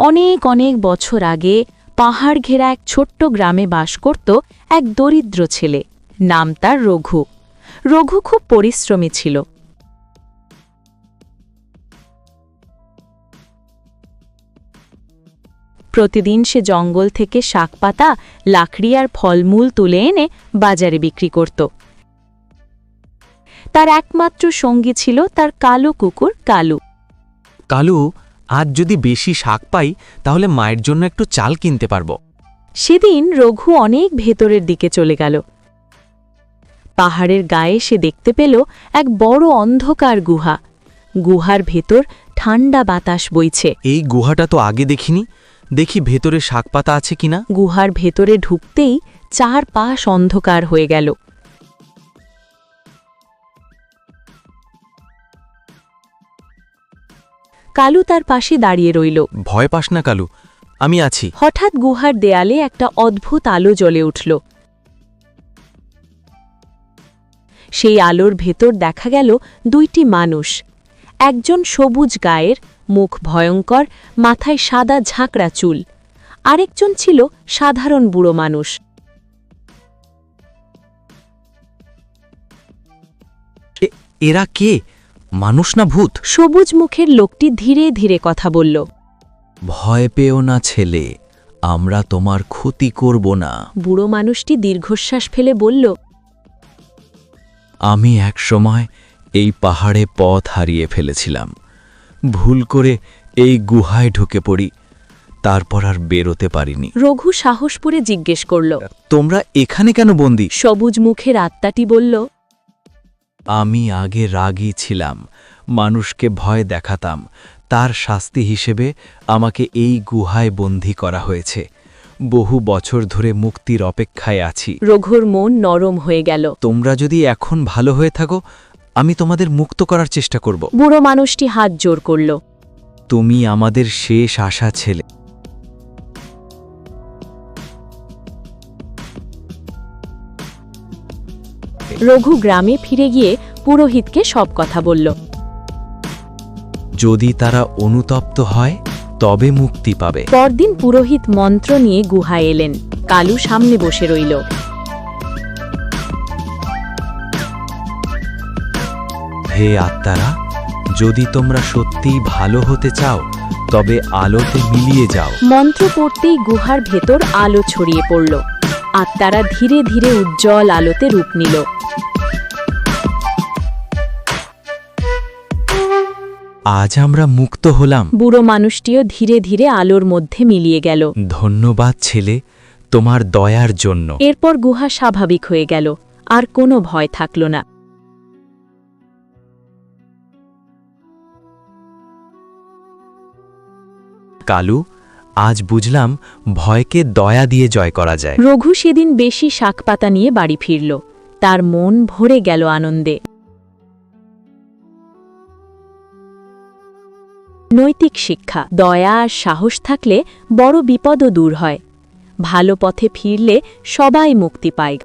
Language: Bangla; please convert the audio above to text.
অনেক অনেক বছর আগে পাহাড় ঘেরা এক ছোট্ট গ্রামে বাস করত এক দরিদ্র ছেলে। নাম তার রঘু। রঘু খুব পরিশ্রমী ছিল। প্রতিদিন সে জঙ্গল থেকে শাকপাতা, লাকড়ি আর ফলমূল তুলে এনে বাজারে বিক্রি করত। তার একমাত্র সঙ্গী ছিল তার কালো কুকুর কালু। কালু, আজ যদি বেশি শাক পাই তাহলে মায়ের জন্য একটু চাল কিনতে পারবো। সেদিন রঘু অনেক ভেতরের দিকে চলে গেল। পাহাড়ের গায়ে সে দেখতে পেল এক বড় অন্ধকার গুহা। গুহার ভেতর ঠান্ডা বাতাস বইছে। এই গুহাটা তো আগে দেখিনি, দেখি ভেতরে শাকপাতা আছে কিনা। গুহার ভেতরে ঢুকতেই চারপাশ অন্ধকার হয়ে গেল। কালু তার পাশে দাঁড়িয়ে রইল। ভয় পাস না কালু, আমি আছি। হঠাৎ গুহার দেয়ালে একটা অদ্ভুত আলো জ্বলে উঠল। সেই আলোর ভেতর দেখা গেল দুইটি মানুষ। একজন সবুজ গায়ের, মুখ ভয়ঙ্কর, মাথায় সাদা ঝাঁকড়া চুল। আরেকজন ছিল সাধারণ বুড়ো মানুষ। এরা কে? মানুষ না ভূত? সবুজ মুখের লোকটি ধীরে ধীরে কথা বলল। ভয় পেও না ছেলে, আমরা তোমার ক্ষতি করব না। বুড়ো মানুষটি দীর্ঘশ্বাস ফেলে বলল, আমি একসময় এই পাহাড়ে পথ হারিয়ে ফেলেছিলাম। ভুল করে এই গুহায় ঢুকে পড়ি, তারপর আর বেরোতে পারিনি। রঘু সাহসপুরে জিজ্ঞেস করল, তোমরা এখানে কেন বন্দী? সবুজ মুখের আত্মাটি বলল, আমি আগে রাগী ছিলাম, মানুষকে ভয় দেখাতাম। তার শাস্তি হিসেবে আমাকে এই গুহায় বন্দী করা হয়েছে। বহু বছর ধরে মুক্তির অপেক্ষায় আছি। রঘুর মন নরম হয়ে গেল। তোমরা যদি এখন ভালো হয়ে থাকো, আমি তোমাদের মুক্ত করার চেষ্টা করব। বুড়ো মানুষটি হাত জোর করল। তুমি আমাদের শেষ আশা ছেলে। রঘু গ্রামে ফিরে গিয়ে পুরোহিতকে সব কথা বলল। যদি তারা অনুতপ্ত হয় তবে মুক্তি পাবে। পরদিন পুরোহিত মন্ত্র নিয়ে গুহায় এলেন। কালু সামনে বসে রইল। হে আত্মারা, যদি তোমরা সত্যিই ভালো হতে চাও তবে আলোতে মিলিয়ে যাও। মন্ত্র পড়তেই গুহার ভেতর আলো ছড়িয়ে পড়ল। আত্মারা ধীরে ধীরে উজ্জ্বল আলোতে রূপ নিল। আজ আমরা মুক্ত হলাম। বুড়ো মানুষটিও ধীরে ধীরে আলোর মধ্যে মিলিয়ে গেল। ধন্যবাদ ছেলে, তোমার দয়ার জন্য। এরপর গুহা স্বাভাবিক হয়ে গেল, আর কোনো ভয় থাকল না। কালু, আজ বুঝলাম ভয়কে দয়া দিয়ে জয় করা যায়। রঘু সেদিন বেশি শাকপাতা নিয়ে বাড়ি ফিরল। তার মন ভরে গেল আনন্দে। নৈতিক শিক্ষা: দয়া আর সাহস থাকলে বড় বিপদও দূর হয়। ভালো পথে ফিরলে সবাই মুক্তি পায়।